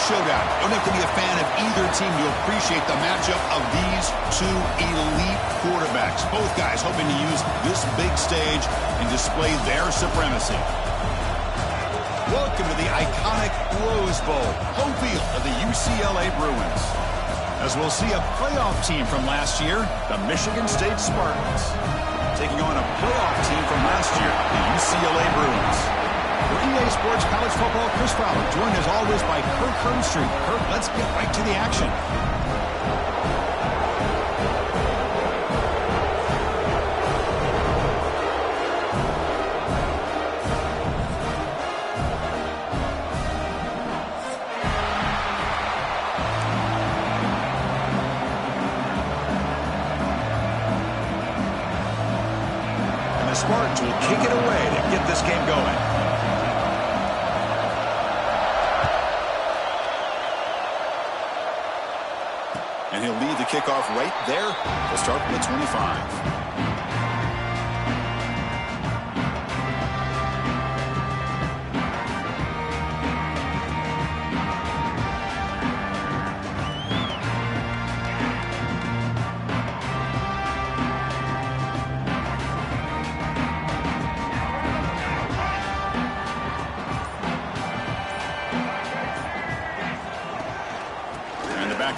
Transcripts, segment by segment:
showdown. You don't have to be a fan of either team to appreciate the matchup of these two elite quarterbacks. Both guys hoping to use this big stage and display their supremacy. Welcome to the iconic Rose Bowl, home field of the UCLA Bruins. As we'll see a playoff team from last year, the Michigan State Spartans, taking on a playoff team from last year, the UCLA Bruins. For EA Sports College Football, Chris Fowler, joined as always by Kirk Herbstreit. Kirk, let's get right to the action. And the Spartans will kick it away to get this game going. And he'll lead the kickoff right there to start from the 25.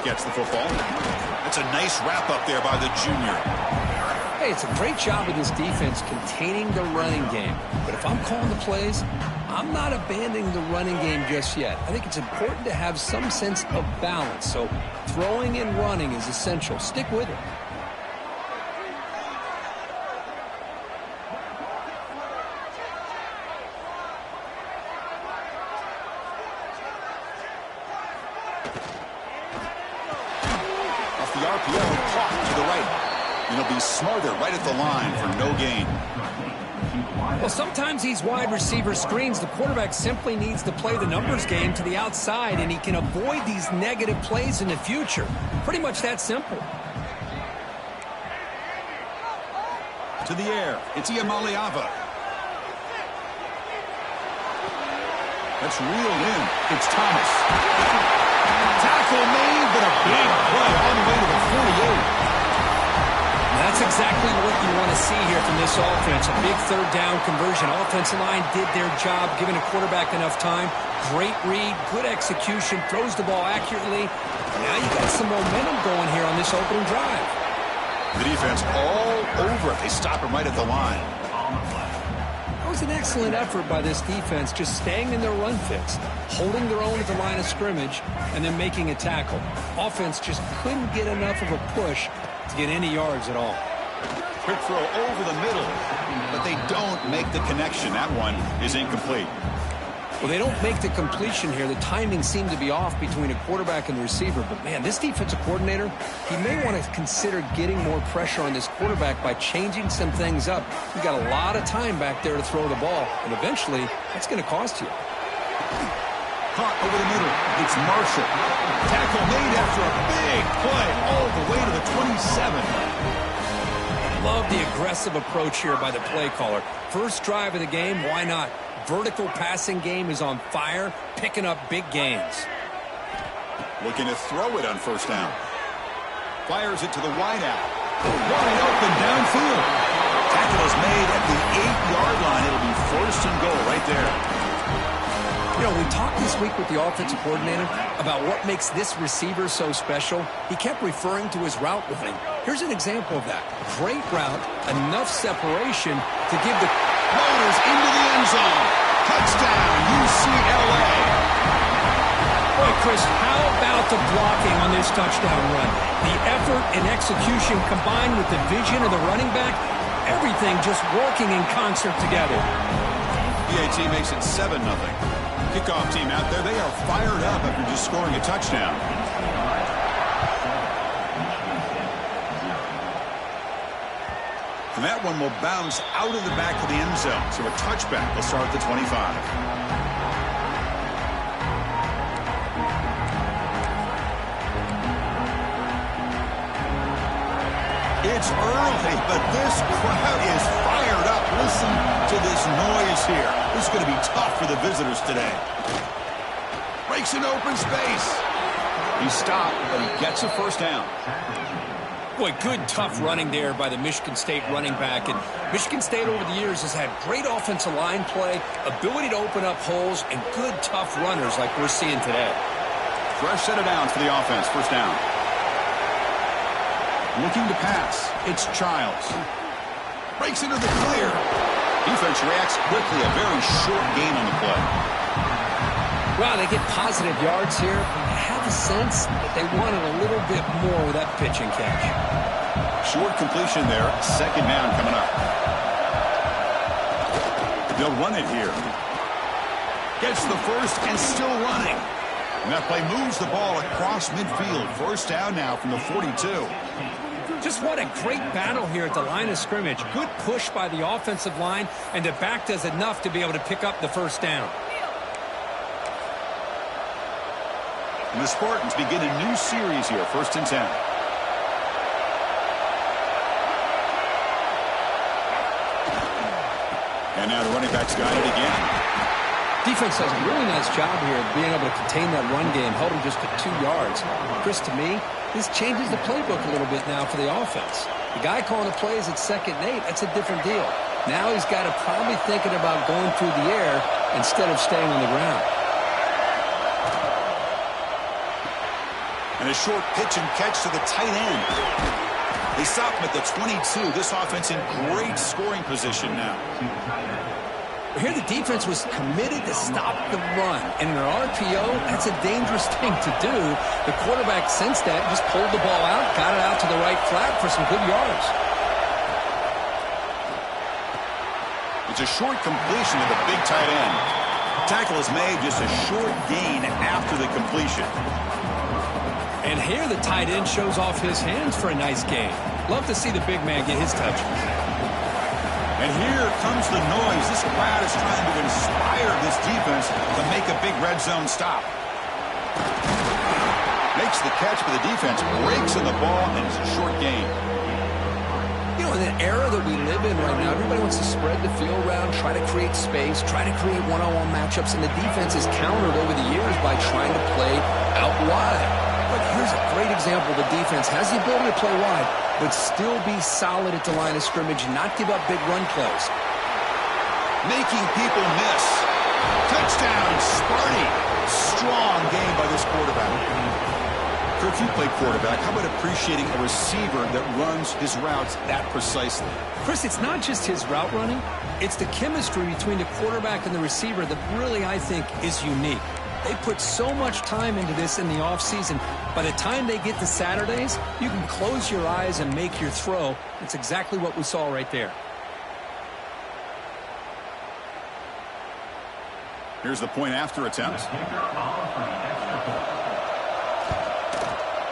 Gets the football. That's a nice wrap up there by the junior. Hey, it's a great job of this defense containing the running game. But if I'm calling the plays, I'm not abandoning the running game just yet. I think it's important to have some sense of balance. So throwing and running is essential. Stick with it. And he'll be smarter right at the line for no gain. Well, sometimes these wide receiver screens, the quarterback simply needs to play the numbers game to the outside, and he can avoid these negative plays in the future. Pretty much that simple. To the air, it's Iamaleava. That's reeled in. It's Thomas. Tackle made, but a big play all the way to the 48. That's exactly what you want to see here from this offense. A big third down conversion. Offensive line did their job, giving a quarterback enough time. Great read, good execution, throws the ball accurately. Now you got some momentum going here on this opening drive. The defense all over it. They stop him right at the line. That was an excellent effort by this defense, just staying in their run fits, holding their own at the line of scrimmage, and then making a tackle. Offense just couldn't get enough of a push to get any yards at all. Quick throw over the middle, but they don't make the connection. That one is incomplete. Well, they don't make the completion here. The timing seemed to be off between a quarterback and the receiver. But, man, this defensive coordinator, he may want to consider getting more pressure on this quarterback by changing some things up. You got a lot of time back there to throw the ball, and eventually that's going to cost you. Caught over the middle. It's Marshall. Tackle made after a big play all the way to the 27. Love the aggressive approach here by the play caller. First drive of the game, why not? Vertical passing game is on fire, picking up big gains. Looking to throw it on first down. Fires it to the wideout. Wide open downfield. Tackle is made at the 8-yard line. It'll be first and goal right there. You know, we talked this week with the offensive coordinator about what makes this receiver so special. He kept referring to his route running. Here's an example of that. Great route, enough separation to give the Motors into the end zone. Touchdown, UCLA. Boy, Chris, how about the blocking on this touchdown run? The effort and execution combined with the vision of the running back, everything just working in concert together. PAT makes it 7-0. Kickoff team out there, they are fired up after just scoring a touchdown. And that one will bounce out of the back of the end zone. So a touchback will start at the 25. It's early, but this crowd is fired up. Listen to this noise here. This is going to be tough for the visitors today. Breaks into open space. He stopped, but he gets a first down. Boy, good, tough running there by the Michigan State running back. And Michigan State over the years has had great offensive line play, ability to open up holes, and good, tough runners like we're seeing today. Fresh set of downs for the offense. First down. Looking to pass. It's Childs. Breaks into the clear. Defense reacts quickly. A very short gain on the play. Wow, they get positive yards here. I have a sense that they wanted a little bit more with that pitch and catch. Short completion there. Second down coming up. They'll run it here. Gets the first and still running. And that play moves the ball across midfield. First down now from the 42. Just what a great battle here at the line of scrimmage. Good push by the offensive line, and the back does enough to be able to pick up the first down. And the Spartans begin a new series here, 1st and 10. And now the running back's got it again. Defense does a really nice job here of being able to contain that run game, held him just to 2 yards. Chris, to me, this changes the playbook a little bit now for the offense. The guy calling the plays at 2nd and 8, that's a different deal. Now he's got to probably thinking about going through the air instead of staying on the ground. And a short pitch and catch to the tight end. They stop him at the 22. This offense in great scoring position now. Here the defense was committed to stop the run. And in an RPO, that's a dangerous thing to do. The quarterback sensed that, just pulled the ball out, got it out to the right flat for some good yards. It's a short completion to the big tight end. Tackle is made, just a short gain after the completion. And here the tight end shows off his hands for a nice gain. Love to see the big man get his touches. And here comes the noise. This crowd is trying to inspire this defense to make a big red zone stop. Makes the catch, but the defense breaks in the ball, and it's a short gain. You know, in the era that we live in right now, everybody wants to spread the field around, try to create space, try to create one-on-one matchups, and the defense is countered over the years by trying to play out wide. But here's a great example. The defense has the ability to play wide, but still be solid at the line of scrimmage and not give up big run plays. Making people miss. Touchdown, Sparty. Strong game by this quarterback. Kirk, you played quarterback. How about appreciating a receiver that runs his routes that precisely? Chris, it's not just his route running. It's the chemistry between the quarterback and the receiver that really, I think, is unique. They put so much time into this in the offseason. By the time they get to Saturdays, you can close your eyes and make your throw. It's exactly what we saw right there. Here's the point after attempt.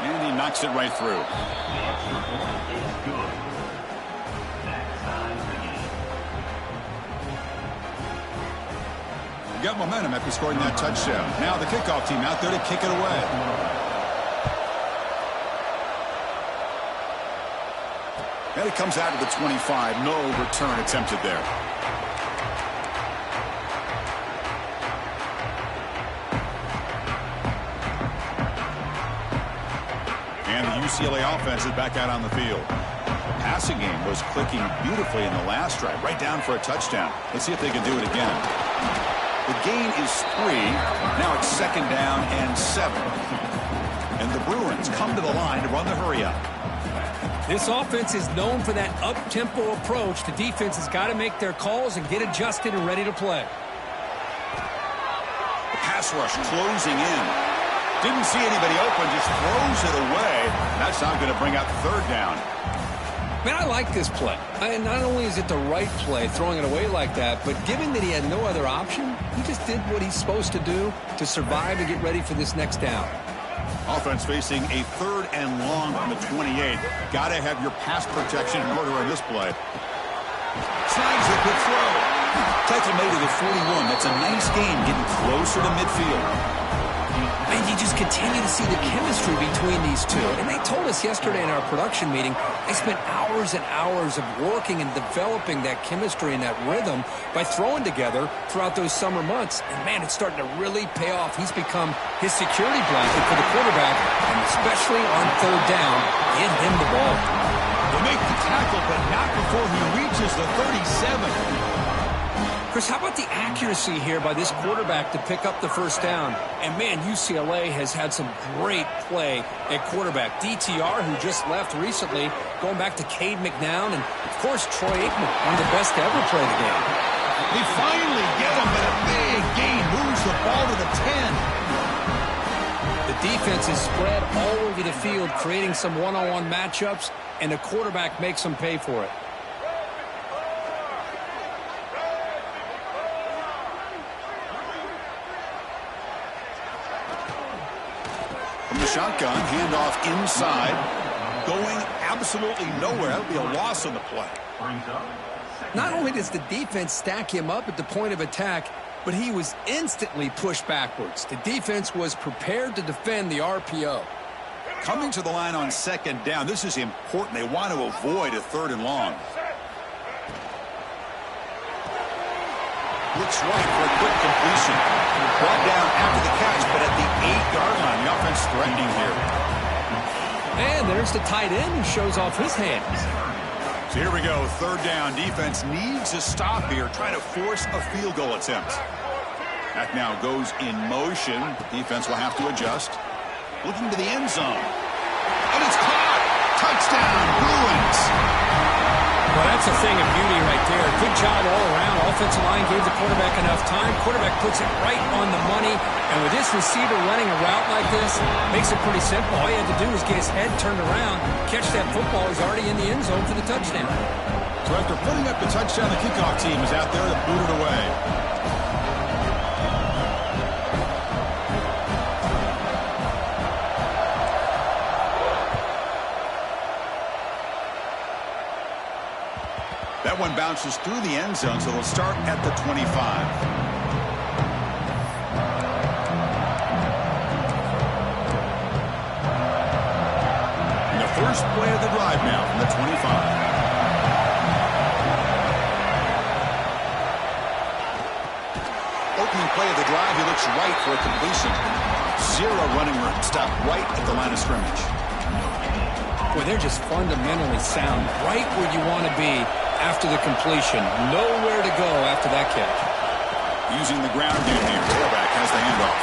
And he knocks it right through. Got momentum after scoring that touchdown. Now the kickoff team out there to kick it away. And it comes out to the 25. No return attempted there. And the UCLA offense is back out on the field. The passing game was clicking beautifully in the last drive, right down for a touchdown. Let's see if they can do it again. The gain is 3. Now it's 2nd down and 7. And the Bruins come to the line to run the hurry up. This offense is known for that up-tempo approach. The defense has got to make their calls and get adjusted and ready to play. The pass rush closing in. Didn't see anybody open, just throws it away. That's not going to bring out 3rd down. Man, I like this play. And not only is it the right play, throwing it away like that, but given that he had no other option, he just did what he's supposed to do to survive and get ready for this next down. Offense facing a 3rd and long from the 28. Got to have your pass protection in order on this play. Snags a good throw. Tackle made to the 41. That's a nice gain, getting closer to midfield. And you just continue to see the chemistry between these two. And they told us yesterday in our production meeting, they spent hours and hours of working and developing that chemistry and that rhythm by throwing together throughout those summer months. And, man, it's starting to really pay off. He's become his security blanket for the quarterback, and especially on third down, get him the ball. They make the tackle, but not before he reaches the 37. Chris, how about the accuracy here by this quarterback to pick up the first down? And, man, UCLA has had some great play at quarterback. DTR, who just left recently, going back to Cade McNown, and, of course, Troy Aikman, one of the best to ever play the game. They finally get him, but a big gain moves the ball to the 10. The defense is spread all over the field, creating some one-on-one matchups, and the quarterback makes them pay for it. From the shotgun, handoff inside, going absolutely nowhere. That'll be a loss on the play. Not only does the defense stack him up at the point of attack, but he was instantly pushed backwards. The defense was prepared to defend the RPO. Coming to the line on second down, this is important. They want to avoid a third and long. Looks right for a quick completion. Brought down after the catch, but at the 8-yard line, the offense threatening here. And there's the tight end who shows off his hands. So here we go, third down. Defense needs to stop here, try to force a field goal attempt. That now goes in motion. Defense will have to adjust. Looking to the end zone. And it's caught! Touchdown, Bruins! Well, that's a thing of beauty right there. Good job all around. Offensive line gave the quarterback enough time. Quarterback puts it right on the money. And with this receiver running a route like this, makes it pretty simple. All you had to do was get his head turned around, catch that football. He's already in the end zone for the touchdown. So after putting up the touchdown, the kickoff team is out there to boot it away. That one bounces through the end zone, so they'll start at the 25. And the first play of the drive now from the 25. Opening play of the drive, he looks right for a completion. Zero running room. Stop right at the line of scrimmage. Boy, they're just fundamentally sound, right where you want to be after the completion. Nowhere to go after that catch. Using the ground game here. Tailback has the handoff.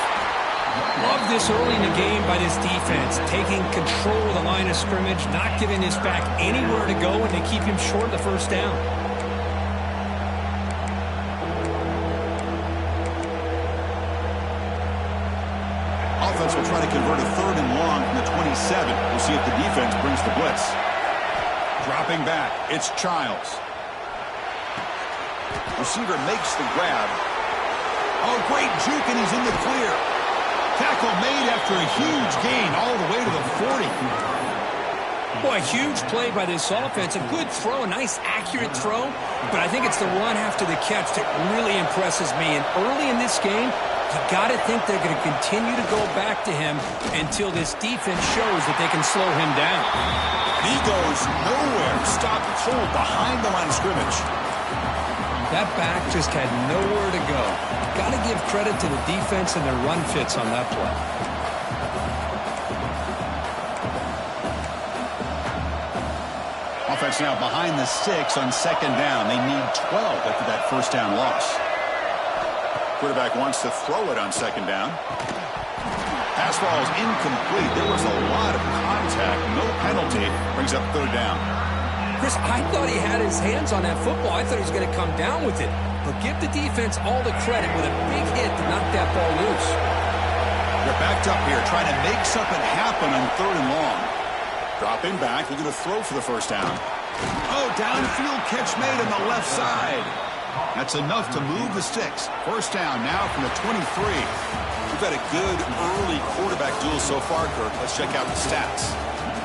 Love this early in the game by this defense. Taking control of the line of scrimmage, not giving his back anywhere to go, and they keep him short of the first down. Offense will try to convert a third and long from the 27. We'll see if the defense brings the blitz. Dropping back, it's Childs. Receiver makes the grab. Oh, great juke, and he's in the clear. Tackle made after a huge gain all the way to the 40. Boy, huge play by this offense. A good throw, a nice accurate throw, but I think it's the run after the catch that really impresses me. And early in this game, you got to think they're going to continue to go back to him until this defense shows that they can slow him down. He goes nowhere. Stopped cold behind the line of scrimmage. That back just had nowhere to go. Got to give credit to the defense and their run fits on that play. Offense now behind the 6 on second down. They need 12 after that first down loss. Quarterback wants to throw it on second down. Pass ball is incomplete. There was a lot of contact. No penalty. Brings up third down. Chris, I thought he had his hands on that football. I thought he was going to come down with it. But give the defense all the credit with a big hit to knock that ball loose. They're backed up here trying to make something happen on third and long. Dropping back. Looking to throw for the first down. Oh, downfield catch made on the left side. That's enough to move the sticks. First down now from the 23. We've had a good early quarterback duel so far, Kirk. Let's check out the stats.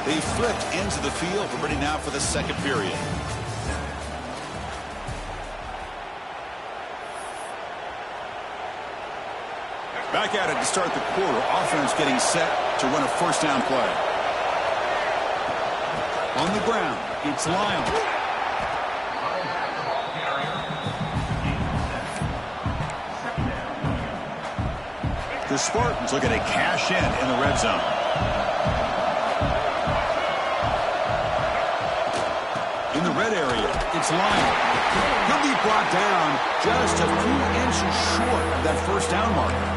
They flipped into the field. We're ready now for the second period. Back at it to start the quarter. Offense getting set to run a first down play. On the ground, it's Lyle. The Spartans looking to cash in the red zone. In the red area, it's Lyle. He'll be brought down just a few inches short of that first down marker.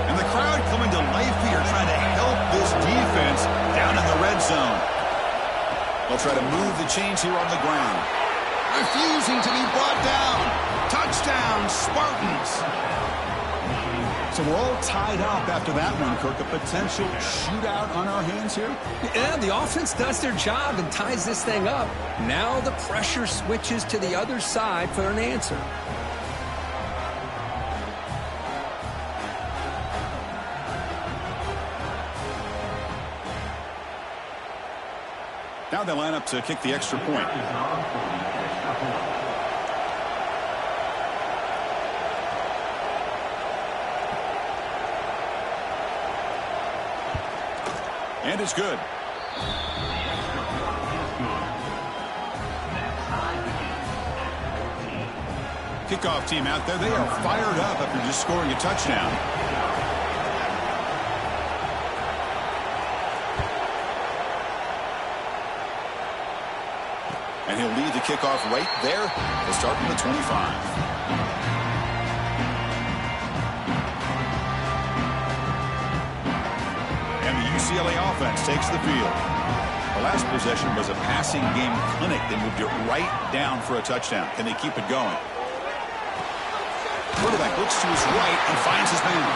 And the crowd coming to life here, trying to help this defense down in the red zone. They'll try to move the chains here on the ground. Refusing to be brought down. Touchdown, Spartans. So we're all tied up after that one, Kirk. A potential shootout on our hands here? Yeah, the offense does their job and ties this thing up. Now the pressure switches to the other side for an answer. Now they line up to kick the extra point. And it's good. Kickoff team out there. They are fired up after just scoring a touchdown. And he'll lead the kickoff right there. They'll start from the 25. UCLA offense takes the field. The last possession was a passing game clinic. They moved it right down for a touchdown. Can they keep it going? Quarterback looks to his right and finds his man.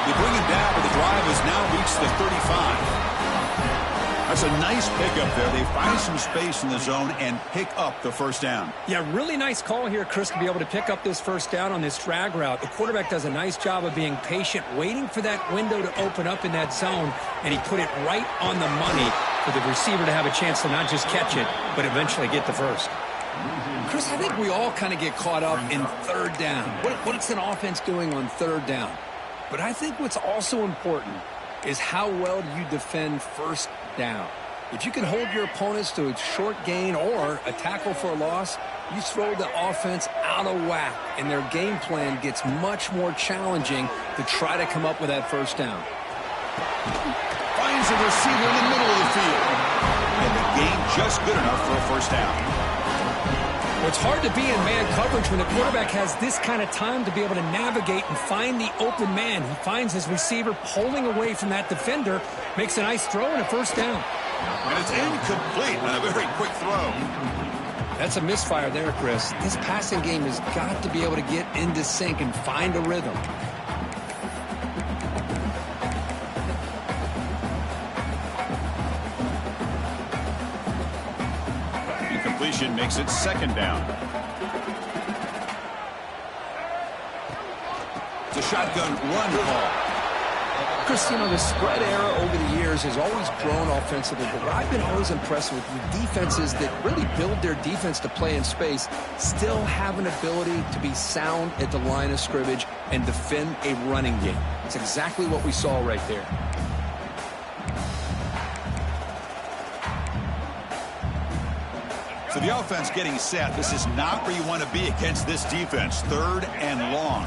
They bring him down, but the drive has now reached the 35. That's a nice pickup there. They find some space in the zone and pick up the first down. Yeah, really nice call here, Chris, to be able to pick up this first down on this drag route. The quarterback does a nice job of being patient, waiting for that window to open up in that zone, and he put it right on the money for the receiver to have a chance to not just catch it, but eventually get the first. Chris, I think we all kind of get caught up in third down. What's an offense doing on third down? But I think what's also important is how well do you defend first down. If you can hold your opponents to a short gain or a tackle for a loss, you throw the offense out of whack, and their game plan gets much more challenging to try to come up with that first down. Finds a receiver in the middle of the field. And the gain just good enough for a first down. Well, it's hard to be in man coverage when the quarterback has this kind of time to be able to navigate and find the open man. He finds his receiver pulling away from that defender, makes a nice throw and a first down. And it's incomplete on a very quick throw. That's a misfire there, Chris. This passing game has got to be able to get into sync and find a rhythm. Incompletion makes it second down. It's a shotgun run call. Chris, you know, the spread era over the years has always grown offensively, but what I've been always impressed with defenses that really build their defense to play in space still have an ability to be sound at the line of scrimmage and defend a running game. It's exactly what we saw right there. So the offense getting set. This is not where you want to be against this defense. Third and long.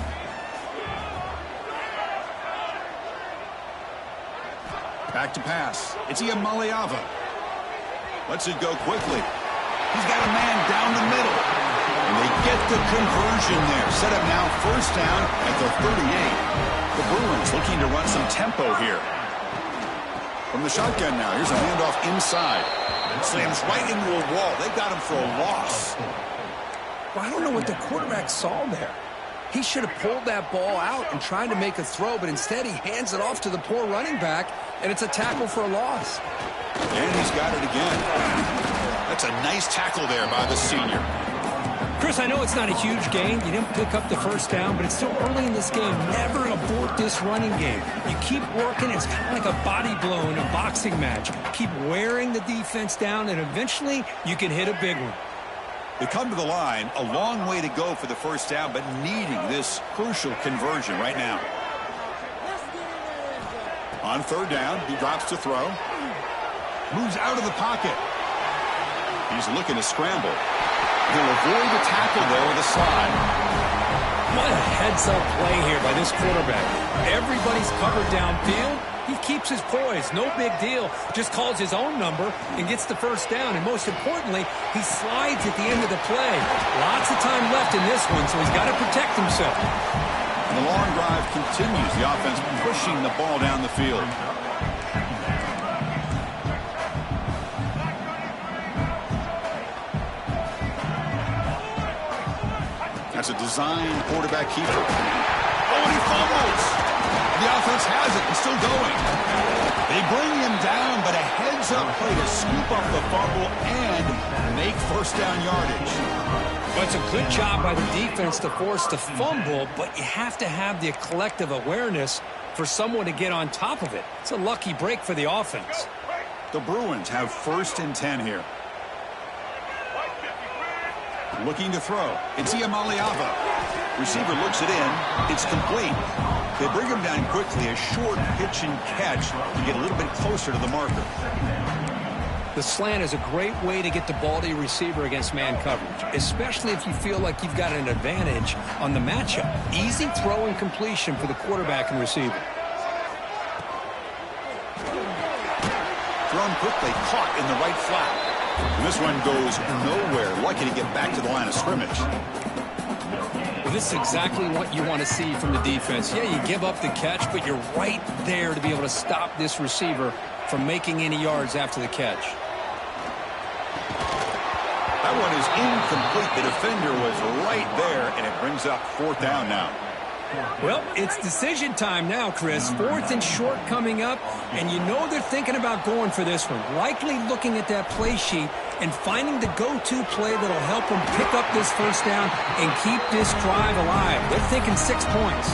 Back to pass. It's Ucla. Lets it go quickly. He's got a man down the middle. And they get the conversion there. Set up now first down at the 38. The Bruins looking to run some tempo here. From the shotgun now. Here's a handoff inside. Slams right into a wall. They've got him for a loss. Well, I don't know what the quarterback saw there. He should have pulled that ball out and tried to make a throw, but instead he hands it off to the poor running back, and it's a tackle for a loss. And he's got it again. That's a nice tackle there by the senior. Chris, I know it's not a huge gain. You didn't pick up the first down, but it's still early in this game. Never abort this running game. You keep working. It's kind of like a body blow in a boxing match. Keep wearing the defense down, and eventually you can hit a big one. They come to the line, a long way to go for the first down, but needing this crucial conversion right now. On third down, he drops to throw. Moves out of the pocket. He's looking to scramble. He'll avoid the tackle there with a slide. What a heads-up play here by this quarterback. Everybody's covered downfield. He keeps his poise. No big deal. Just calls his own number and gets the first down. And most importantly, he slides at the end of the play. Lots of time left in this one, so he's got to protect himself. And the long drive continues. The offense pushing the ball down the field. That's a design quarterback keeper. Oh, and he fumbles. The offense has it and still going. They bring him down, but a heads-up play to scoop up the fumble and make first down yardage. Well, it's a good job by the defense to force the fumble, but you have to have the collective awareness for someone to get on top of it. It's a lucky break for the offense. The Bruins have 1st and 10 here. Looking to throw. It's Ncaa. Receiver looks it in. It's complete. They bring him down quickly. A short pitch and catch to get a little bit closer to the marker. The slant is a great way to get the ball to your receiver against man coverage, especially if you feel like you've got an advantage on the matchup. Easy throw and completion for the quarterback and receiver. Thrown quickly, caught in the right flat. And this one goes nowhere. Lucky to get back to the line of scrimmage. Well, this is exactly what you want to see from the defense. Yeah, you give up the catch, but you're right there to be able to stop this receiver from making any yards after the catch. That one is incomplete. The defender was right there, and it brings up 4th down now. Well, it's decision time now, Chris. 4th and short coming up, and you know they're thinking about going for this one. Likely looking at that play sheet and finding the go-to play that'll help them pick up this first down and keep this drive alive. They're thinking 6 points.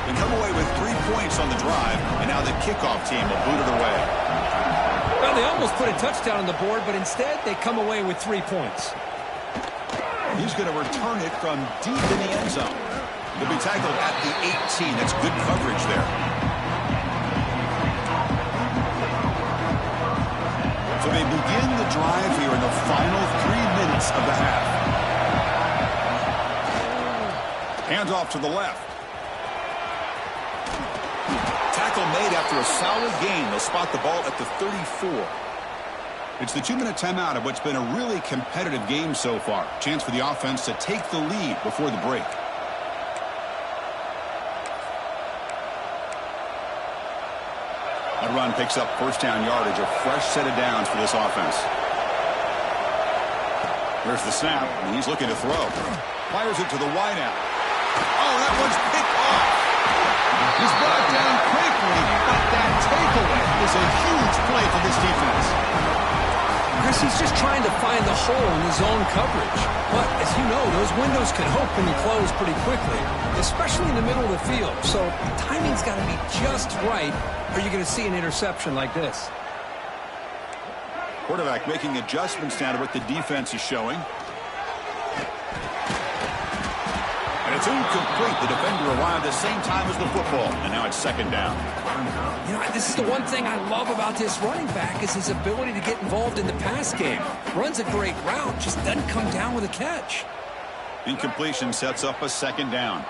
They come away with 3 points on the drive, and now the kickoff team will boot it away. Well, they almost put a touchdown on the board, but instead they come away with 3 points. He's going to return it from deep in the end zone. He'll be tackled at the 18. That's good coverage there. So they begin the drive here in the final 3 minutes of the half. Hands off to the left. Tackle made after a solid gain. They'll spot the ball at the 34. It's the 2-minute timeout of what's been a really competitive game so far. Chance for the offense to take the lead before the break. That run picks up first down yardage, a fresh set of downs for this offense. There's the snap, and he's looking to throw. Fires it to the wideout. Oh, that one's picked off. He's brought down quickly, but that takeaway is a huge play for this defense. Chris, he's just trying to find the hole in his own coverage. But, as you know, those windows can open and close pretty quickly, especially in the middle of the field. So the timing's got to be just right, or you're going to see an interception like this. Quarterback making adjustments now to what the defense is showing. And it's incomplete. The defender arrived at the same time as the football, and now it's 2nd down. You know, this is the one thing I love about this running back is his ability to get involved in the pass game. Runs a great route, just doesn't come down with a catch. Incompletion sets up a 2nd down.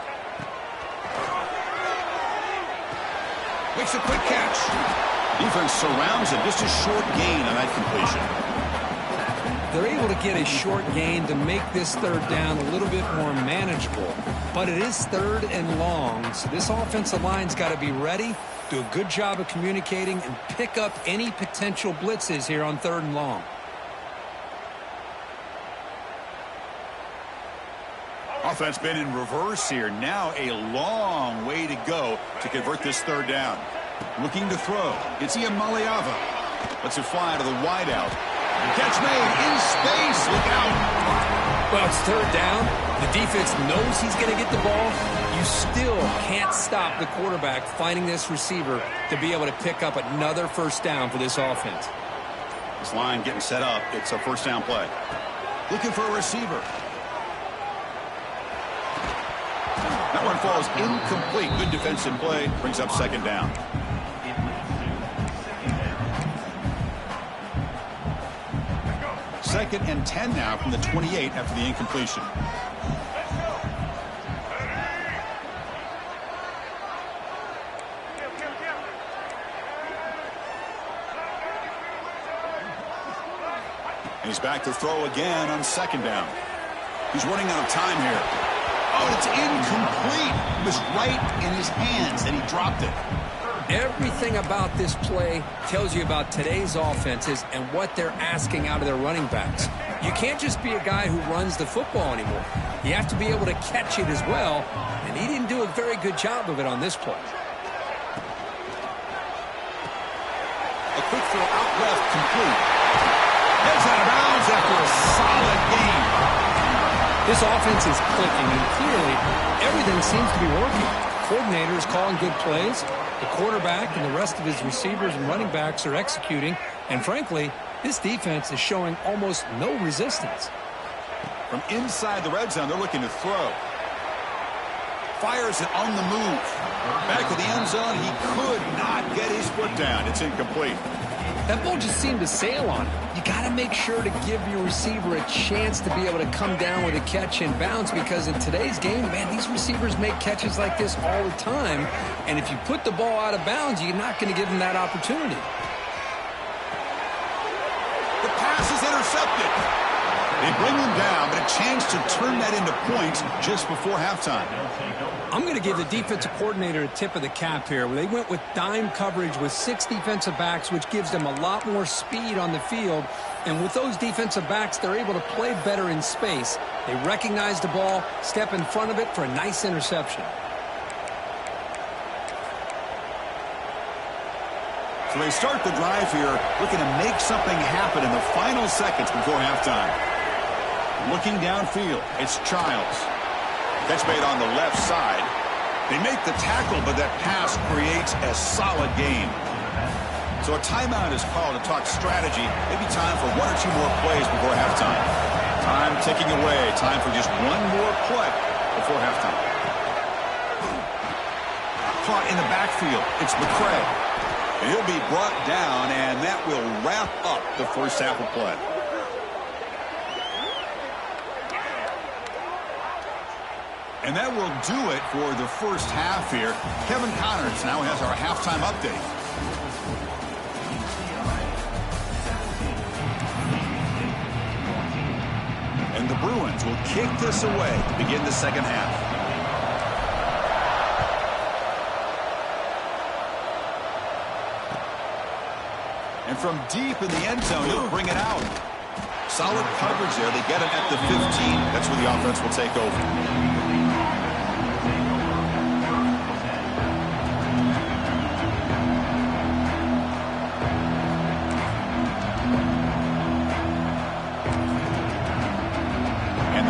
Makes a quick catch. Defense surrounds it. Just a short gain on that completion. They're able to get a short gain to make this 3rd down a little bit more manageable. But it is 3rd and long, so this offensive line's got to be ready, do a good job of communicating, and pick up any potential blitzes here on 3rd and long. Offense been in reverse here. Now a long way to go to convert this 3rd down. Looking to throw. It's Ncaa. Lets it fly to the wideout. Catch made in space. Look out. Well, it's 3rd down. The defense knows he's going to get the ball. You still can't stop the quarterback finding this receiver to be able to pick up another first down for this offense. This line getting set up. It's a first down play. Looking for a receiver. That one falls incomplete. Good defensive play. Brings up second down. Second and 10 now from the 28 after the incompletion. He's back to throw again on second down. He's running out of time here. Oh, it's incomplete. It was right in his hands, and he dropped it. Everything about this play tells you about today's offenses and what they're asking out of their running backs. You can't just be a guy who runs the football anymore. You have to be able to catch it as well, and he didn't do a very good job of it on this play. A quick throw out left, complete. Heads out of bounds after a solid game. This offense is clicking, and clearly everything seems to be working. Coordinator is calling good plays. The quarterback and the rest of his receivers and running backs are executing. And frankly, this defense is showing almost no resistance. From inside the red zone, they're looking to throw. Fires it on the move. Back to the end zone. He could not get his foot down. It's incomplete. That ball just seemed to sail on him. You got to make sure to give your receiver a chance to be able to come down with a catch and bounce, because in today's game, man, these receivers make catches like this all the time. And if you put the ball out of bounds, you're not going to give them that opportunity. The pass is intercepted. They bring him down, but a chance to turn that into points just before halftime. I'm going to give the defensive coordinator a tip of the cap here. They went with dime coverage with 6 defensive backs, which gives them a lot more speed on the field. And with those defensive backs, they're able to play better in space. They recognize the ball, step in front of it for a nice interception. So they start the drive here, looking to make something happen in the final seconds before halftime. Looking downfield, it's Childs. Catch made on the left side. They make the tackle, but that pass creates a solid gain. So a timeout is called to talk strategy. Maybe time for 1 or 2 more plays before halftime. Time ticking away. Time for just 1 more play before halftime. Caught in the backfield. It's McCray. And he'll be brought down, and that will wrap up the first half of play. And that will do it for the first half here. Kevin Connors now has our halftime update. And the Bruins will kick this away to begin the second half. And from deep in the end zone, he'll bring it out. Solid coverage there. They get him at the 15. That's where the offense will take over.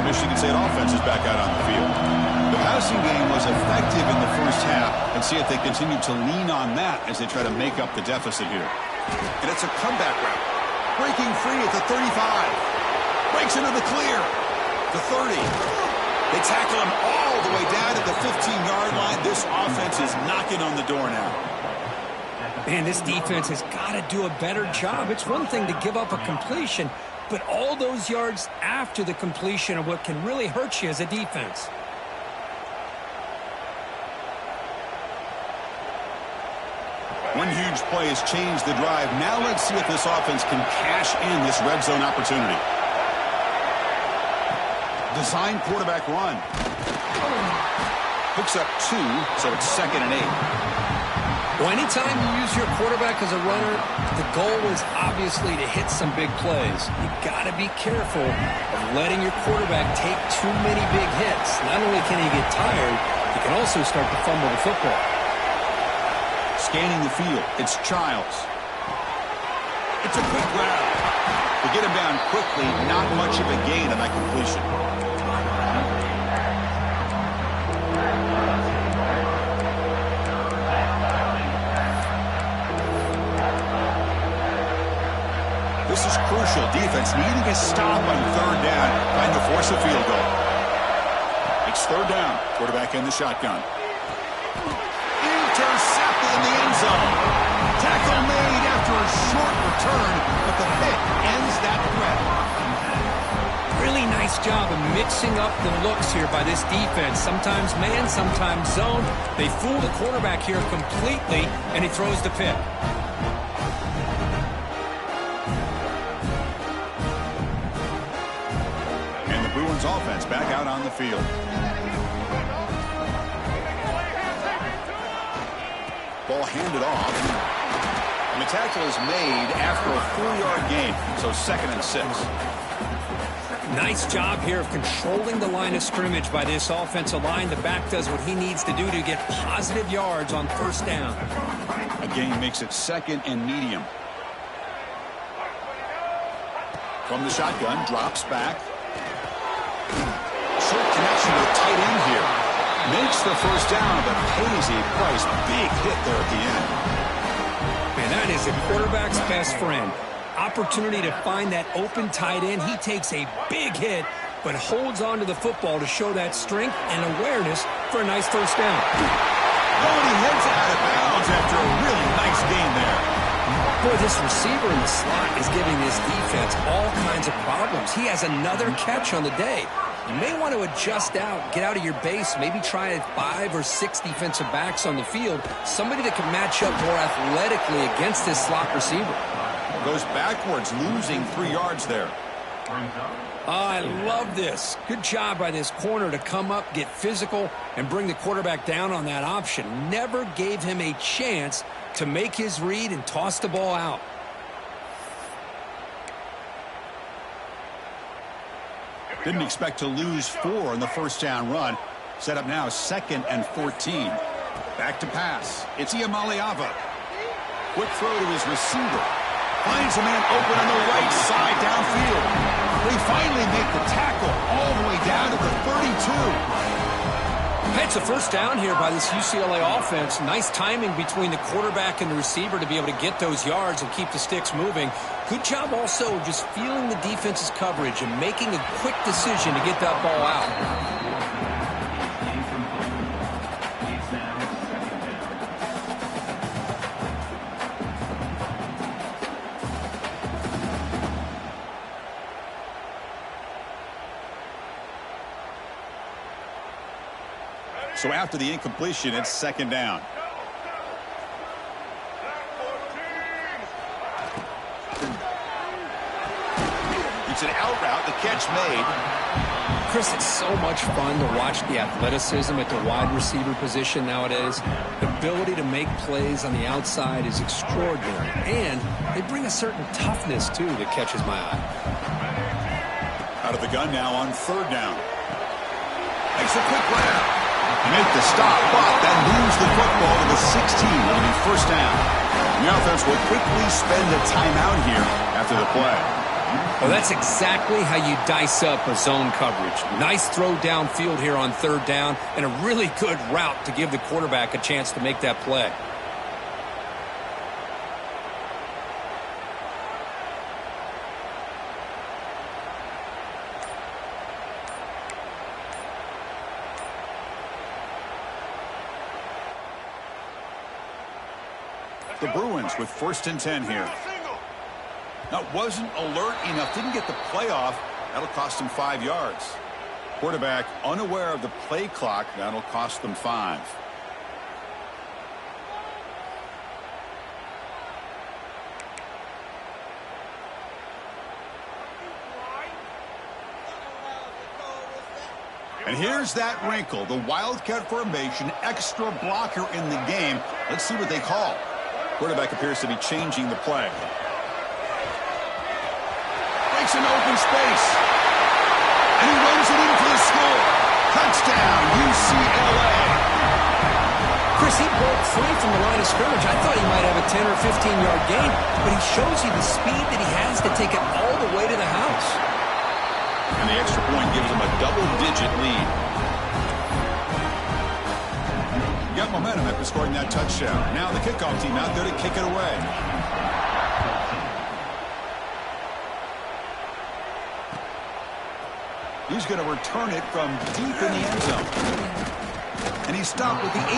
Michigan State offense is back out on the field. The passing game was effective in the first half, and see if they continue to lean on that as they try to make up the deficit here. And it's a comeback route. Breaking free at the 35. Breaks into the clear. The 30. They tackle him all the way down to the 15-yard line. This offense is knocking on the door now. Man, this defense has got to do a better job. It's one thing to give up a completion, but all those yards after the completion are what can really hurt you as a defense. One huge play has changed the drive. Now let's see if this offense can cash in this red zone opportunity. Design quarterback run. Picks up 2, so it's 2nd and 8. Well, anytime you use your quarterback as a runner, the goal is obviously to hit some big plays. You got to be careful of letting your quarterback take too many big hits. Not only can he get tired, he can also start to fumble the football. Scanning the field, it's Childs. It's a quick grab. To get him down quickly, not much of a gain on that completion. This is crucial. Defense needing a stop on third down, trying to force a field goal. It's third down. Quarterback in the shotgun. Intercepted in the end zone. Tackle made after a short return, but the pick ends that threat. Really nice job of mixing up the looks here by this defense. Sometimes man, sometimes zone. They fool the quarterback here completely, and he throws the pick. And the Bruins offense back out on the field. Ball handed off. And the tackle is made after a 4-yard gain, so 2nd and 6. Nice job here of controlling the line of scrimmage by this offensive line. The back does what he needs to do to get positive yards on first down. A gain makes it 2nd and medium. From the shotgun, drops back. Short connection with tight end here. Makes the first down, but pays a price. Big hit there at the end. Man, that is a quarterback's best friend. Opportunity to find that open tight end. He takes a big hit, but holds on to the football to show that strength and awareness for a nice first down. Oh, and he heads out of bounds after a really nice gain there. Boy, this receiver in the slot is giving this defense all kinds of problems. He has another catch on the day. You may want to adjust out, get out of your base, maybe try 5 or 6 defensive backs on the field, somebody that can match up more athletically against this slot receiver. Goes backwards, losing 3 yards there. Oh, I love this. Good job by this corner to come up, get physical, and bring the quarterback down on that option. Never gave him a chance to make his read and toss the ball out. Didn't expect to lose 4 on the first down run. Set up now 2nd and 14. Back to pass. It's Iamaleava. Quick throw to his receiver. Finds a man open on the right side downfield. They finally make the tackle all the way down to the 32. It's a first down here by this UCLA offense. Nice timing between the quarterback and the receiver to be able to get those yards and keep the sticks moving. Good job also just feeling the defense's coverage and making a quick decision to get that ball out. So after the incompletion, it's 2nd down. It's an out route, the catch made. Chris, it's so much fun to watch the athleticism at the wide receiver position nowadays. The ability to make plays on the outside is extraordinary. And they bring a certain toughness, too, that catches my eye. Out of the gun now on 3rd down. Makes a quick grab. Make the stop, but then lose the football to the 16. It'll be first down. The offense will quickly spend a timeout here after the play. Well, that's exactly how you dice up a zone coverage. Nice throw downfield here on 3rd down, and a really good route to give the quarterback a chance to make that play. The Bruins with 1st and 10 here. Now, wasn't alert enough, didn't get the play off. That'll cost him 5 yards. Quarterback unaware of the play clock. That'll cost them 5. And here's that wrinkle, the Wildcat formation, extra blocker in the game. Let's see what they call. Quarterback appears to be changing the play. Breaks an open space. And he runs it in for the score. Touchdown, UCLA. Chris, he broke free from the line of scrimmage. I thought he might have a 10 or 15-yard gain, but he shows you the speed that he has to take it all the way to the house. And the extra point gives him a double-digit lead. Got momentum after scoring that touchdown. Now the kickoff team out there to kick it away. He's going to return it from deep in the end zone. And he stopped with the 18.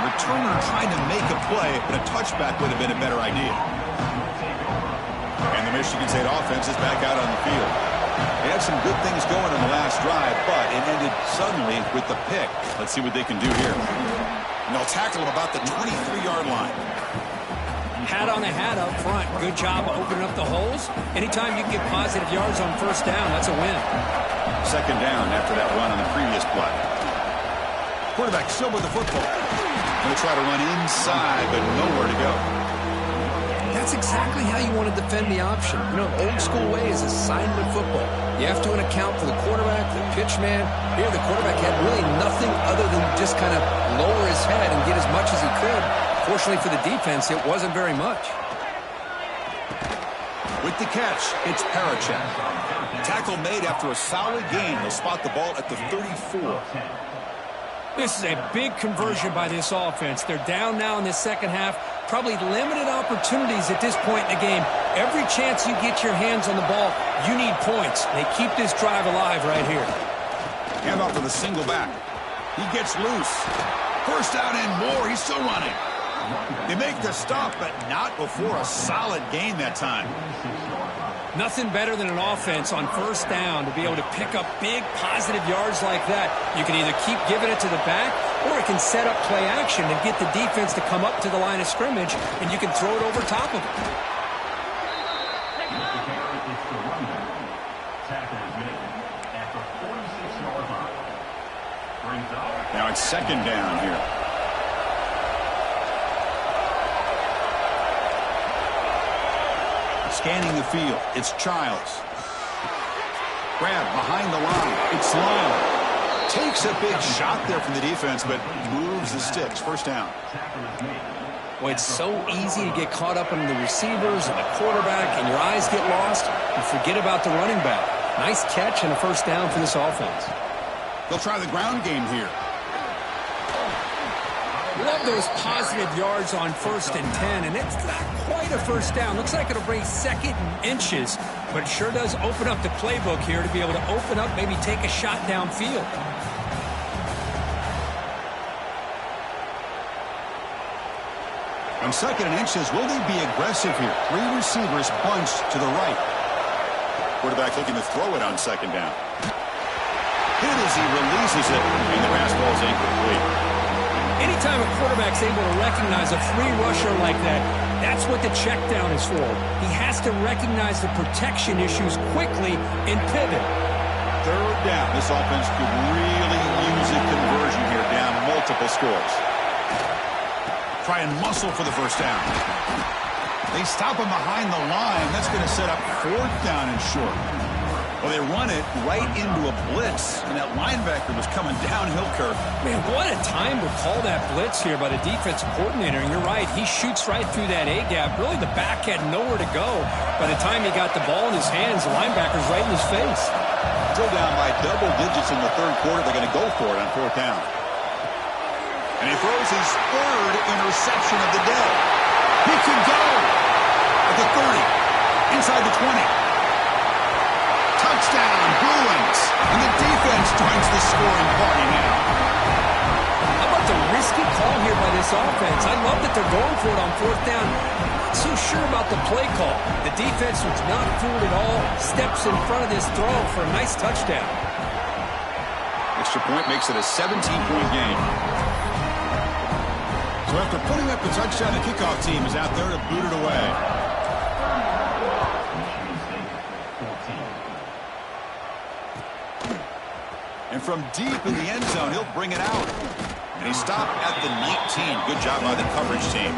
Returner trying to make a play, but a touchback would have been a better idea. And the Michigan State offense is back out on the field. They had some good things going in the last drive, but it ended suddenly with the pick. Let's see what they can do here. And they'll tackle him about the 23-yard line. Hat on a hat up front. Good job opening up the holes. Anytime you can get positive yards on first down, that's a win. Second down after that run on the previous play. Quarterback still with the football. Going to try to run inside, but nowhere to go. That's exactly how you want to defend the option. You know, old school way is assignment football. You have to account for the quarterback, the pitch man. Here, the quarterback had really nothing other than just kind of lower his head and get as much as he could. Fortunately for the defense, it wasn't very much. With the catch, it's Parachek. Tackle made after a solid gain. They'll spot the ball at the 34. This is a big conversion by this offense. They're down now in the second half. Probably limited opportunities at this point in the game. Every chance you get your hands on the ball, you need points. They keep this drive alive right here. Handoff to the single back. He gets loose. First down and more. He's still running. They make the stop, but not before a solid gain that time. Nothing better than an offense on first down to be able to pick up big positive yards like that. You can either keep giving it to the back, or it can set up play action and get the defense to come up to the line of scrimmage, and you can throw it over top of it. Now it's second down here. Scanning the field, it's Childs. Grab behind the line, it's Lyle. Takes a big shot there from the defense, but moves the sticks. First down. Well, it's so easy to get caught up in the receivers and the quarterback, and your eyes get lost. You forget about the running back. Nice catch and a first down for this offense. They'll try the ground game here. Love those positive yards on 1st and 10, and it's not quite a first down. Looks like it'll bring second and inches, but it sure does open up the playbook here to be able to open up, maybe take a shot downfield. On 2nd and inches, will they be aggressive here? 3 receivers bunched to the right. Quarterback looking to throw it on 2nd down. Hit as he releases it, and the pass ball is incomplete. Anytime a quarterback's able to recognize a free rusher like that, that's what the check down is for. He has to recognize the protection issues quickly and pivot. 3rd down. This offense could really use a conversion here, down multiple scores. Try and muscle for the first down. They stop him behind the line. That's going to set up 4th down and short. Well, they run it right into a blitz, and that linebacker was coming downhill, Kirk. Man, what a time to call that blitz here by the defensive coordinator. And you're right, he shoots right through that A-gap. Really, the back had nowhere to go. By the time he got the ball in his hands, the linebacker's right in his face. Still down by double digits in the 3rd quarter. They're going to go for it on 4th down. And he throws his 3rd interception of the day. He can go at the 30, inside the 20. Touchdown, Bruins, and the defense joins the scoring party now. How about the risky call here by this offense? I love that they're going for it on 4th down. Not so sure about the play call. The defense was not fooled at all. Steps in front of this throw for a nice touchdown. Extra point makes it a 17-point game. So after putting up the touchdown, the kickoff team is out there to boot it away. And from deep in the end zone, he'll bring it out. And he stopped at the 19. Good job by the coverage team.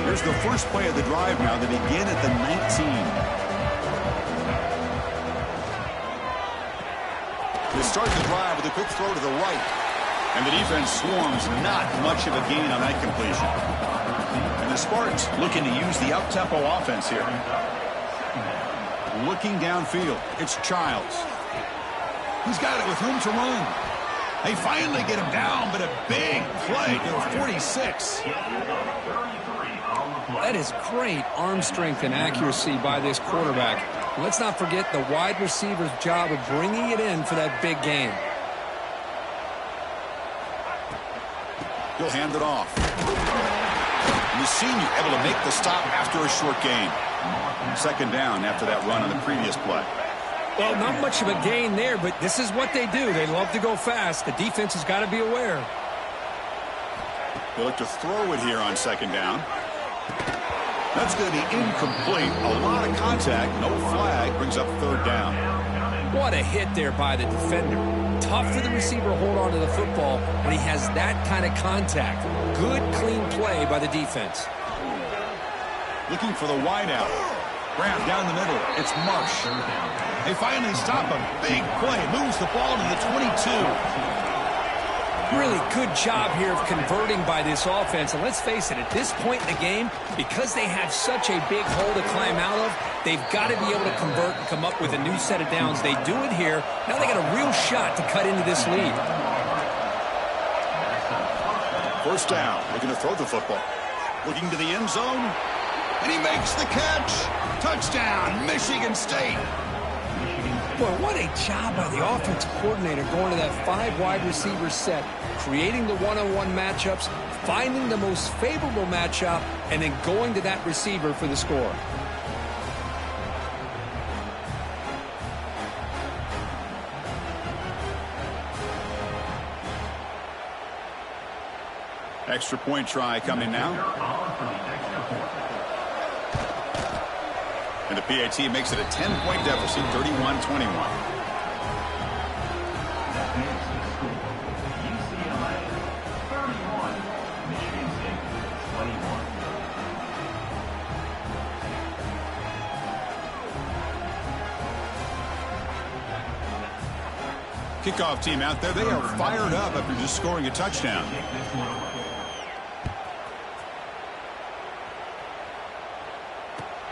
Here's the first play of the drive now. They begin at the 19. They start the drive with a quick throw to the right. And the defense swarms. Not much of a gain on that completion. And the Spartans looking to use the up-tempo offense here. Looking downfield, it's Childs. He's got it with room to run. They finally get him down, but a big play to 46. That is great arm strength and accuracy by this quarterback. Let's not forget the wide receiver's job of bringing it in for that big game. He'll hand it off. And the senior able to make the stop after a short gain. Second down after that run on the previous play. Well, not much of a gain there, but this is what they do. They love to go fast. The defense has got to be aware. They look to throw it here on second down. That's going to be incomplete. A lot of contact. No flag. Brings up third down. What a hit there by the defender. Tough for the receiver to hold on to the football when he has that kind of contact. Good, clean play by the defense. Looking for the wideout. Grab down the middle. It's Marsh. They finally stop him. Big play. Moves the ball to the 22. Really good job here of converting by this offense. And let's face it, at this point in the game, because they have such a big hole to climb out of, they've got to be able to convert and come up with a new set of downs. They do it here. Now they got a real shot to cut into this lead. First down. Looking to throw the football. Looking to the end zone. And he makes the catch. Touchdown, Michigan State. Boy, what a job by the offensive coordinator going to that 5 wide receiver set, creating the one-on-one matchups, finding the most favorable matchup, and then going to that receiver for the score. Extra point try coming now. And the PAT makes it a 10-point deficit, 31-21. Kickoff team out there, they are fired up after just scoring a touchdown.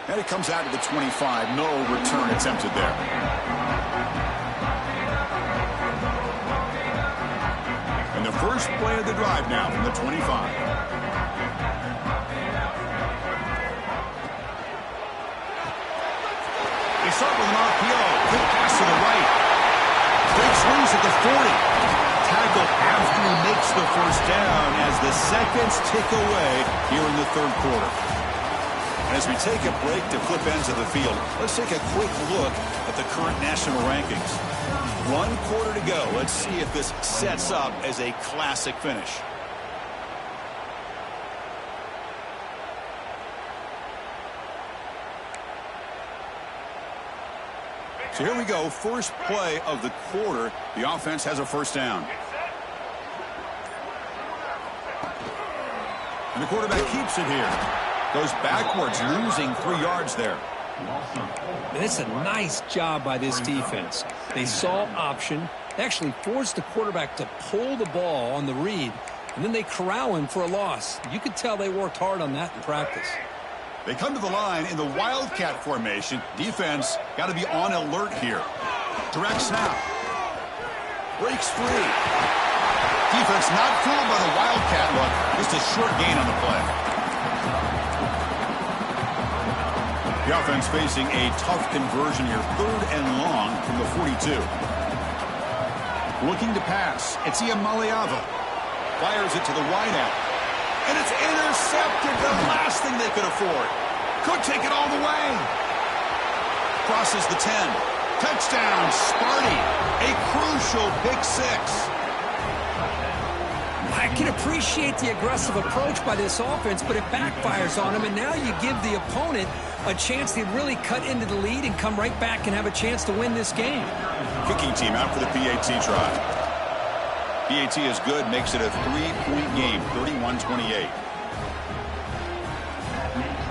And it comes out to the 25. No return attempted there. And the first play of the drive now from the 25. They start with an RPO. Quick pass to the right. Big swings at the 40. Tackle after he makes the first down as the seconds tick away here in the third quarter. As we take a break to flip ends of the field, let's take a quick look at the current national rankings. 1 quarter to go. Let's see if this sets up as a classic finish. So here we go. First play of the quarter. The offense has a first down. And the quarterback keeps it here. Goes backwards, losing 3 yards there. And it's a nice job by this defense. They saw option, actually forced the quarterback to pull the ball on the read, and then they corral him for a loss. You could tell they worked hard on that in practice. They come to the line in the Wildcat formation. Defense got to be on alert here. Direct snap. Breaks free. Defense not fooled by the Wildcat look. Just a short gain on the play. The offense facing a tough conversion here. 3rd and long from the 42. Looking to pass. It's Ncaa. Fires it to the wideout. And it's intercepted. The last thing they could afford. Could take it all the way. Crosses the 10. Touchdown, Sparty. A crucial pick 6. I can appreciate the aggressive approach by this offense, but it backfires on them, and now you give the opponent a chance to really cut into the lead and come right back and have a chance to win this game. Kicking team out for the PAT try. PAT is good, makes it a 3-point game, 31-28.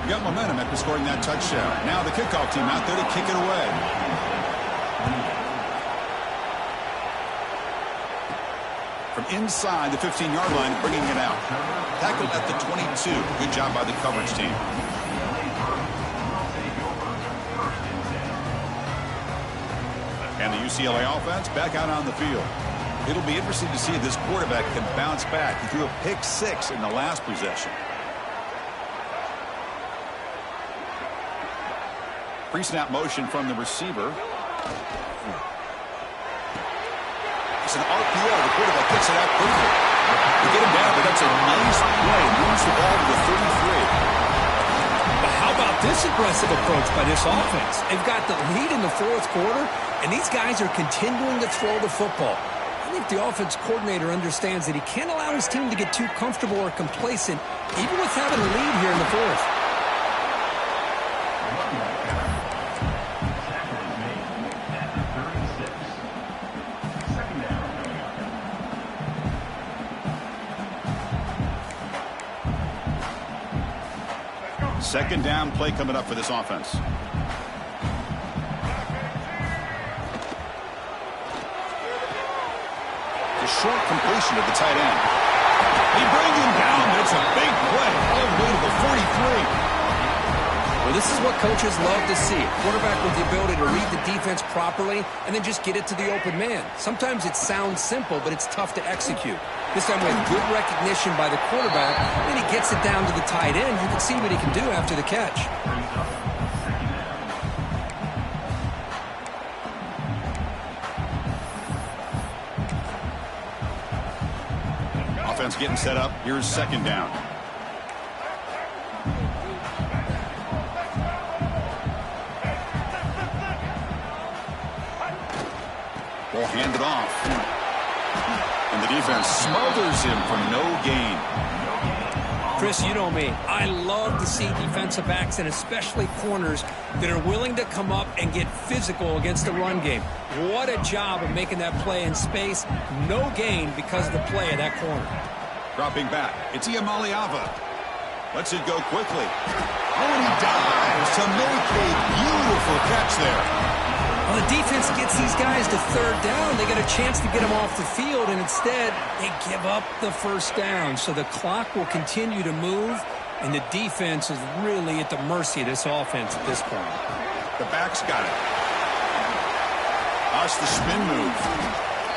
Got momentum after scoring that touchdown. Now the kickoff team out there to kick it away. From inside the 15-yard line, bringing it out. Tackled at the 22. Good job by the coverage team. And the UCLA offense back out on the field. It'll be interesting to see if this quarterback can bounce back. He threw a pick 6 in the last possession. Pre-snap motion from the receiver. It's an RPO. The quarterback gets it out quickly. They get him down, but that's a nice play. Moves the ball to the 33. But how about this aggressive approach by this offense? They've got the lead in the fourth quarter, and these guys are continuing to throw the football. I think the offense coordinator understands that he can't allow his team to get too comfortable or complacent, even with having a lead here in the fourth. Second down play coming up for this offense. The short completion of the tight end. They bring him down, but it's a big play all the way to the 43. Well, this is what coaches love to see. A quarterback with the ability to read the defense properly and then just get it to the open man. Sometimes it sounds simple, but it's tough to execute. This time with good recognition by the quarterback, then he gets it down to the tight end. You can see what he can do after the catch. Offense getting set up. Here's second down. Ball handed off. And the defense smothers him for no gain. Chris, you know me. I love to see defensive backs and especially corners that are willing to come up and get physical against the run game. What a job of making that play in space. No gain because of the play of that corner. Dropping back. It's Ncaa. Lets it go quickly. Oh, and he dives to make a beautiful catch there. Well, the defense gets these guys to third down. They get a chance to get them off the field, and instead they give up the first down. So the clock will continue to move, and the defense is really at the mercy of this offense at this point. The back's got it. Watch the spin move.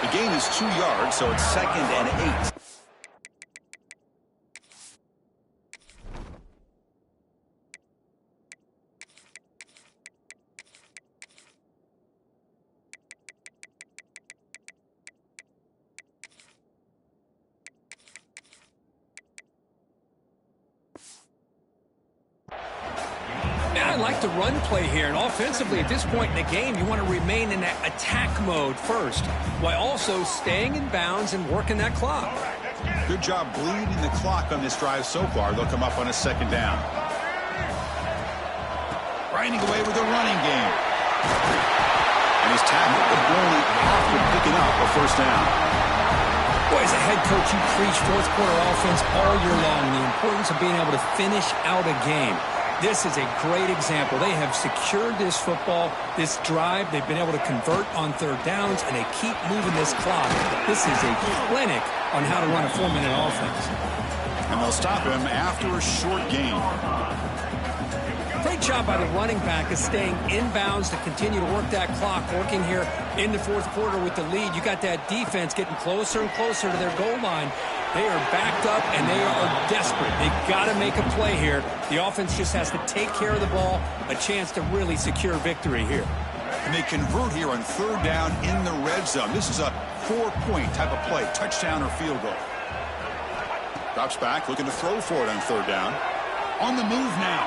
The gain is 2 yards, so it's 2nd and 8. I like the run play here, and offensively at this point in the game, you want to remain in that attack mode first, while also staying in bounds and working that clock. Good job bleeding the clock on this drive so far. They'll come up on a second down. Grinding away with the running game. And he's tackled, but only after picking up a first down. Boy, as a head coach, you preach fourth quarter offense all year long, the importance of being able to finish out a game. This is a great example. They have secured this football, this drive. They've been able to convert on third downs, and they keep moving this clock. This is a clinic on how to run a 4-minute offense. And they'll stop him after a short gain. Great job by the running back of staying inbounds to continue to work that clock, working here in the fourth quarter with the lead. You got that defense getting closer and closer to their goal line. They are backed up, and they are desperate. They've got to make a play here. The offense just has to take care of the ball, a chance to really secure victory here. And they convert here on third down in the red zone. This is a 4-point type of play, touchdown or field goal. Drops back, looking to throw for it on third down. On the move now.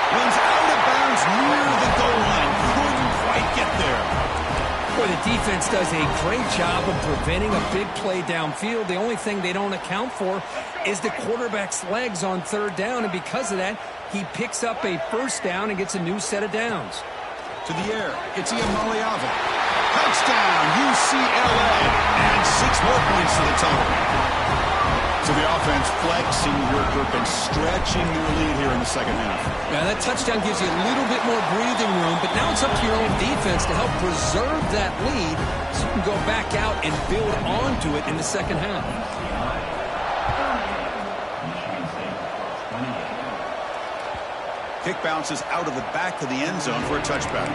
Runs out of bounds near the goal line. Couldn't quite get there. Boy, the defense does a great job of preventing a big play downfield. The only thing they don't account for is the quarterback's legs on third down, and because of that, he picks up a first down and gets a new set of downs. To the air, it's Ncaa. Touchdown, UCLA, and 6 more points to the total. So the offense flexing your grip and stretching your lead here in the second half. Yeah, that touchdown gives you a little bit more breathing room, but now it's up to your own defense to help preserve that lead so you can go back out and build onto it in the second half. Kick bounces out of the back of the end zone for a touchback.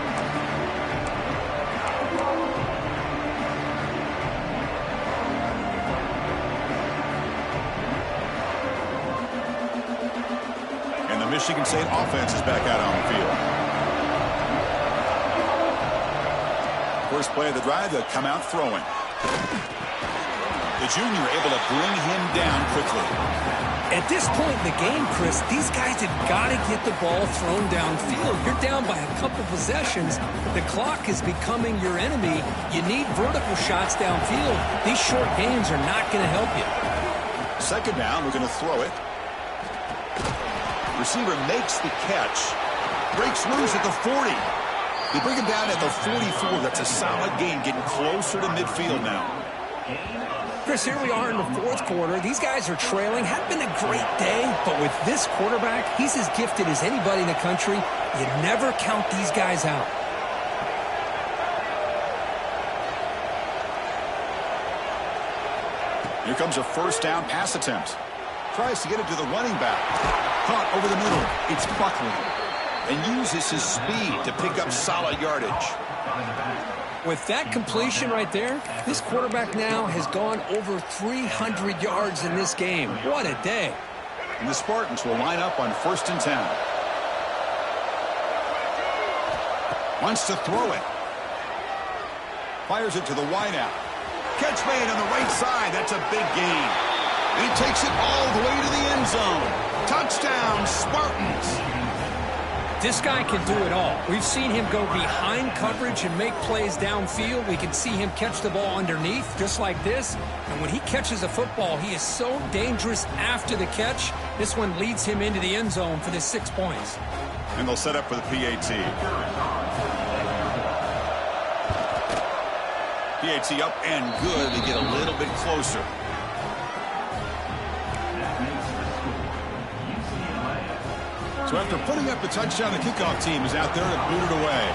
Michigan State offense is back out on the field. First play of the drive, they'll come out throwing. The junior able to bring him down quickly. At this point in the game, Chris, these guys have got to get the ball thrown downfield. You're down by a couple possessions. The clock is becoming your enemy. You need vertical shots downfield. These short games are not going to help you. Second down, we're going to throw it. Receiver makes the catch. Breaks loose at the 40. They bring him down at the 44. That's a solid gain, getting closer to midfield now. Chris, here we are in the fourth quarter. These guys are trailing. Had been a great day, but with this quarterback, he's as gifted as anybody in the country. You never count these guys out. Here comes a first down pass attempt. Tries to get it to the running back. Caught over the middle. It's Buckley. And uses his speed to pick up solid yardage. With that completion right there, this quarterback now has gone over 300 yards in this game. What a day. And the Spartans will line up on 1st and 10. Wants to throw it. Fires it to the wideout. Catch made on the right side. That's a big gain. And he takes it all the way to the end zone. Touchdown, Spartans. This guy can do it all. We've seen him go behind coverage and make plays downfield. We can see him catch the ball underneath, just like this. And when he catches a football, he is so dangerous after the catch. This one leads him into the end zone for the 6 points. And they'll set up for the PAT. PAT up and good. They get a little bit closer. So after putting up the touchdown, the kickoff team is out there to boot it away.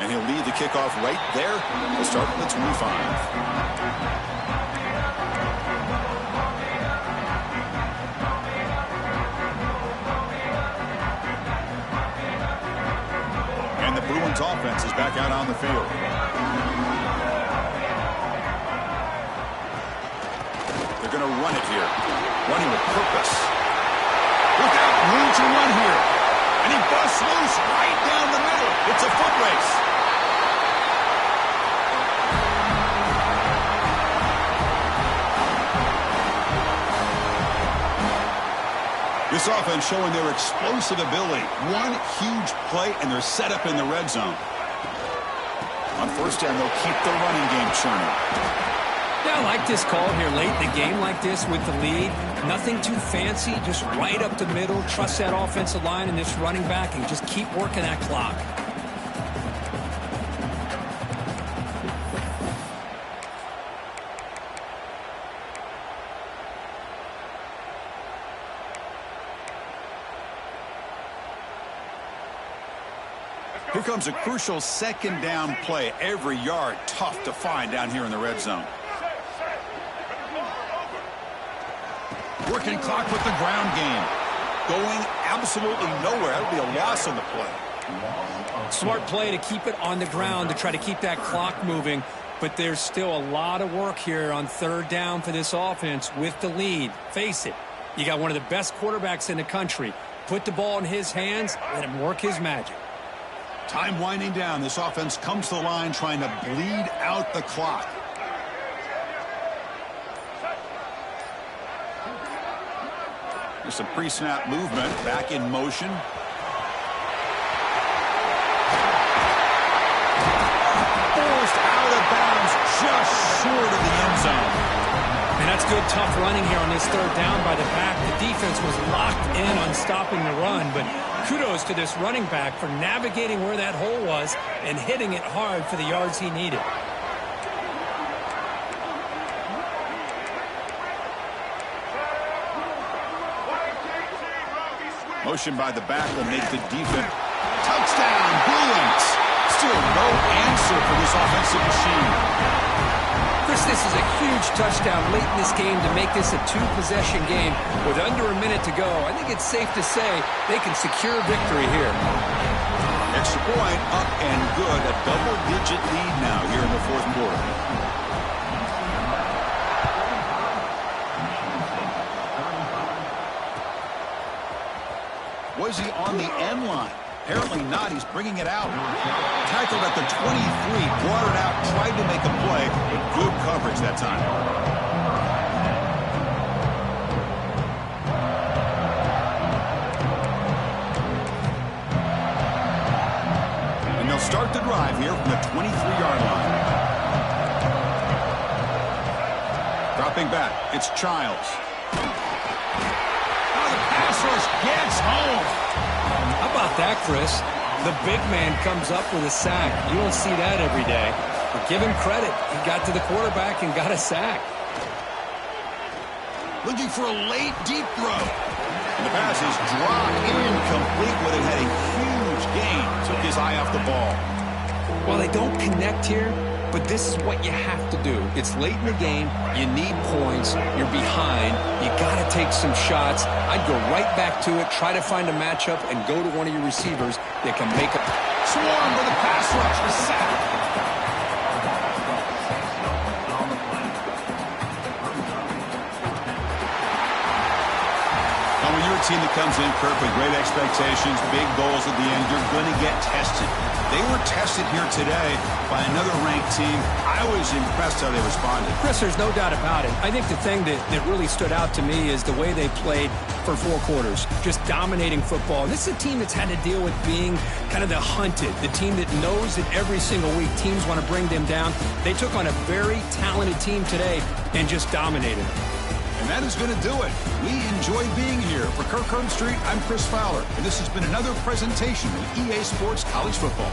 And he'll lead the kickoff right there. He'll start at the 25. And the Bruins offense is back out on the field. They're going to run it here. Running with purpose. Look out, room to run here. And he busts loose right down the middle. It's a foot race. This offense showing their explosive ability. One huge play, and they're set up in the red zone. On first down, they'll keep the running game churning. Yeah, I like this call here late in the game like this with the lead. Nothing too fancy, just right up the middle. Trust that offensive line and this running back and just keep working that clock. Here comes a crucial second down play. Every yard tough to find down here in the red zone. Working clock with the ground game. Going absolutely nowhere. That would be a loss on the play. Smart play to keep it on the ground to try to keep that clock moving. But there's still a lot of work here on third down for this offense with the lead. Face it, you got one of the best quarterbacks in the country. Put the ball in his hands, let him work his magic. Time winding down. This offense comes to the line trying to bleed out the clock. There's some pre-snap movement. Back in motion. Forced out of bounds just short of the end zone. And that's good, tough running here on this third down by the back. The defense was locked in on stopping the run, but kudos to this running back for navigating where that hole was and hitting it hard for the yards he needed. Motion by the back will make the defense. Touchdown, Bruins. Still no answer for this offensive machine. Chris, this is a huge touchdown late in this game to make this a two-possession game. With under a minute to go, I think it's safe to say they can secure victory here. Extra point up and good. A double-digit lead now here in the fourth quarter. is he on the end line? Apparently not. He's bringing it out. Tackled at the 23, brought it out, tried to make a play, but good coverage that time. And they'll start the drive here from the 23-yard line. Dropping back, it's Childs. Now the pass rush gets home. How about that, Chris? The big man comes up with a sack. You don't see that every day. But give him credit. He got to the quarterback and got a sack. Looking for a late, deep throw. And the pass is dropped incomplete when it had a huge gain. Took his eye off the ball. Well, they don't connect here, but this is what you have to do. It's late in the game. You need points. You're behind. You got to take some shots. I'd go right back to it, try to find a matchup, and go to one of your receivers that can make a swarm with a pass rush. A sack. Now, when you're a team that comes in, Kirk, with great expectations, big goals at the end, you're going to get tested. They were tested here today by another ranked team. I was impressed how they responded. Chris, there's no doubt about it. I think the thing that really stood out to me is the way they played for 4 quarters, just dominating football. This is a team that's had to deal with being kind of the hunted, the team that knows that every single week teams want to bring them down. They took on a very talented team today and just dominated them. And that is going to do it. We enjoyed being here. For Kirk Herbstreit, I'm Chris Fowler, and this has been another presentation of EA Sports College Football.